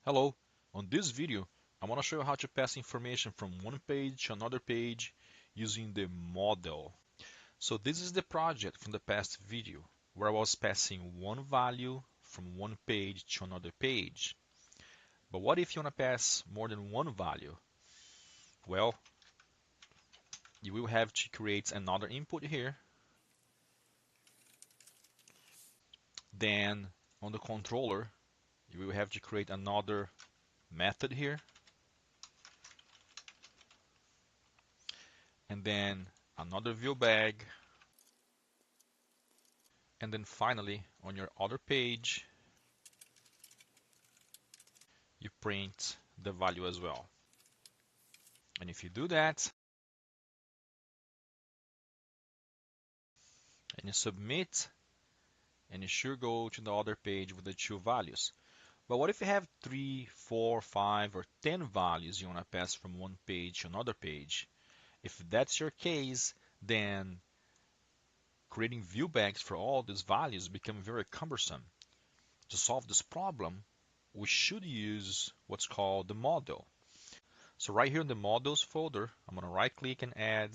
Hello, on this video I want to show you how to pass information from one page to another page using the model. So this is the project from the past video where I was passing one value from one page to another page. But what if you want to pass more than one value? Well, you will have to create another input here. Then on the controller, you will have to create another method here. And then another view bag. And then finally, on your other page, you print the value as well. And if you do that, and you submit, and you should go to the other page with the two values. But what if you have 3, 4, 5, or 10 values you want to pass from one page to another page? If that's your case, then creating view bags for all these values become very cumbersome. To solve this problem, we should use what's called the model. So right here in the models folder, I'm going to right click and add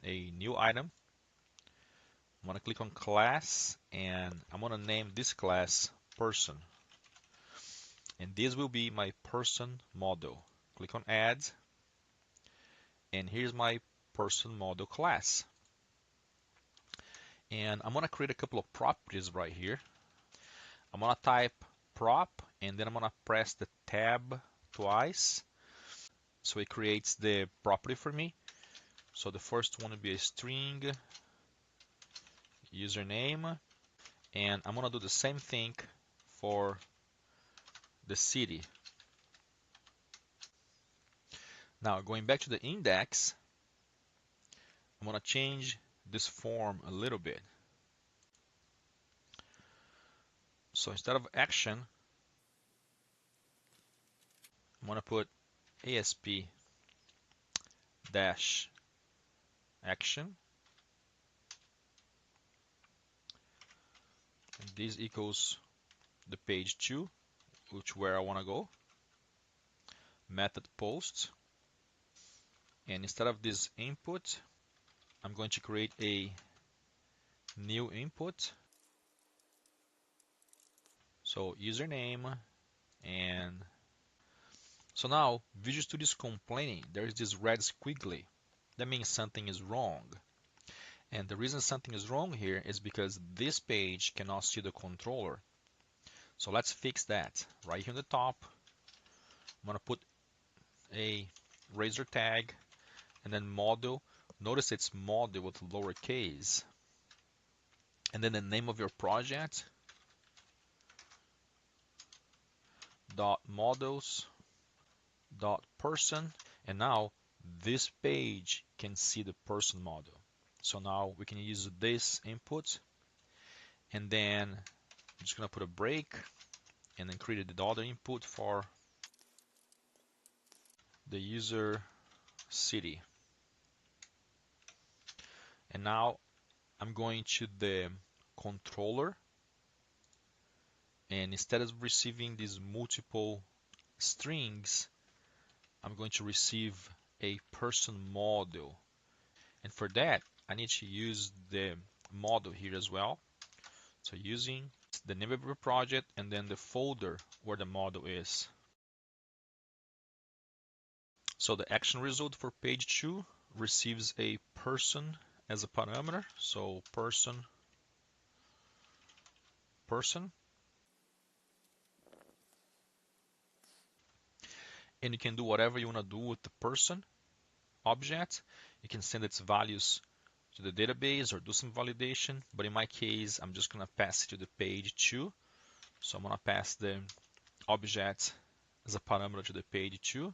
a new item. I'm going to click on class and I'm going to name this class person. And this will be my person model. Click on add and here's my person model class. And I'm going to create a couple of properties right here. I'm going to type prop and then I'm going to press the tab twice. So it creates the property for me. So the first one will be a string username. And I'm going to do the same thing for the city. Now going back to the index, I'm going to change this form a little bit. So instead of action, I'm going to put ASP dash action. And this equals the page 2, which where I want to go. Method post. And instead of this input, I'm going to create a new input. So username and so now Visual Studio is complaining there's this red squiggly. That means something is wrong. And the reason something is wrong here is because this page cannot see the controller. So let's fix that. Right here on the top, I'm going to put a razor tag and then model. Notice it's model with lowercase. And then the name of your project, dot models, dot person. And now this page can see the person model. So now we can use this input and then I'm just going to put a break and then create the other input for the user city. And now I'm going to the controller and instead of receiving these multiple strings, I'm going to receive a person model. And for that, I need to use the model here as well. So using the name of your project and then the folder where the model is. So the action result for page 2 receives a person as a parameter. So person. And you can do whatever you want to do with the person object. You can send its values to the database or do some validation. But in my case, I'm just going to pass it to the page 2. So I'm going to pass the object as a parameter to the page 2.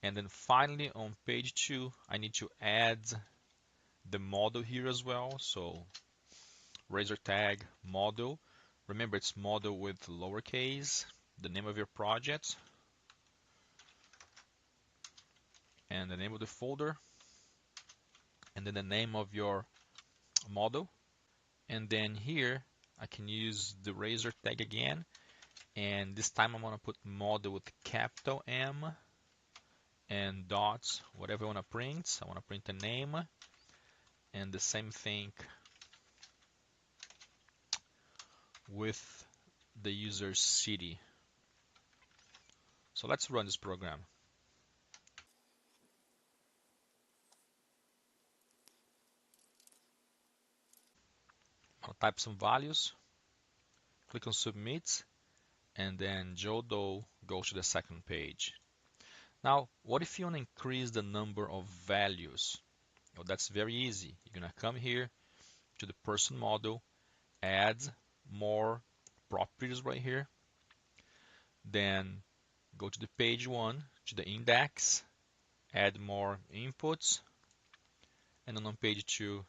And then finally on page 2, I need to add the model here as well. So razor tag model. Remember, it's model with lowercase, the name of your project, and the name of the folder, and then the name of your model. And then here I can use the razor tag again And this time I'm going to put model with capital M and dots, whatever I want to print. I want to print the name, and the same thing with the user's city. So let's run this program. I'll type some values, click on submit, and then Joe Doe goes to the second page. Now, what if you want to increase the number of values? Well, that's very easy. You're going to come here to the person model, add more properties right here, then go to the page 1, to the index, add more inputs, and then on page 2,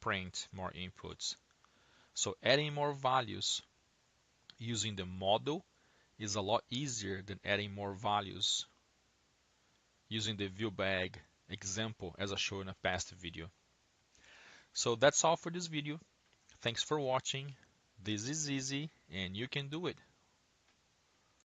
print more inputs. So adding more values using the model is a lot easier than adding more values using the view bag example as I showed in a past video. So that's all for this video. Thanks for watching. This is easy and you can do it.